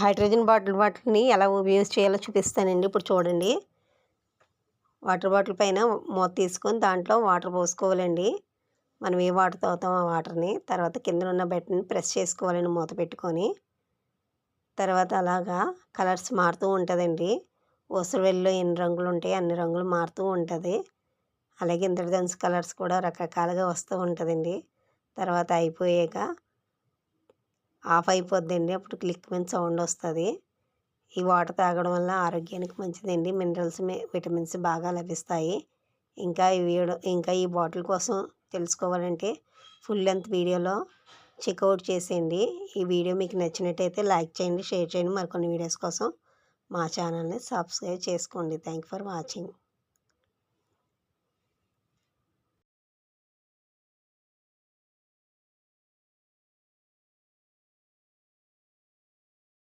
Hydrogen బాటిల్ని ఎలా use చేయాలో చూపిస్తానండి. ఇప్పుడు చూడండి. వాటర్ బాటిల్ పైన మూత తీసుకొని దాంట్లో వాటర్ పోసుకోవాలండి. మనం ఏ వాటర్ తాగుతామో ఆ వాటర్ని. తర్వాత కింద ఉన్న బటన్ని ప్రెస్ చేసుకోవాలండి మూత పెట్టుకొని. తర్వాత అలాగా కలర్స్ మారుతూ ఉంటుందండి. ఊసరవెల్లిలో ఎన్ని రంగులు ఉంటాయి అన్ని రంగులు మారుతూ ఉంటుంది. అలాగే ఇంద్రధనుస్సు కలర్స్ కూడా రకరకాలుగా వస్తూ ఉంటుందండి. తర్వాత అయిపోయాక ఆఫ్ అయిపోద్దండి. అప్పుడు క్లిక్ మీద సౌండ్ వస్తుంది. ఈ వాటర్ తాగడం వల్ల ఆరోగ్యానికి మంచిదండి. మినరల్స్ విటమిన్స్ బాగా లభిస్తాయి. ఇంకా ఈ బాటిల్ కోసం తెలుసుకోవాలంటే ఫుల్ లెంత్ వీడియోలో చెక్అవుట్ చేసేయండి. ఈ వీడియో మీకు నచ్చినట్టయితే లైక్ చేయండి, షేర్ చేయండి. మరికొన్ని వీడియోస్ కోసం మా ఛానల్ని సబ్స్క్రైబ్ చేసుకోండి. Thank for watching.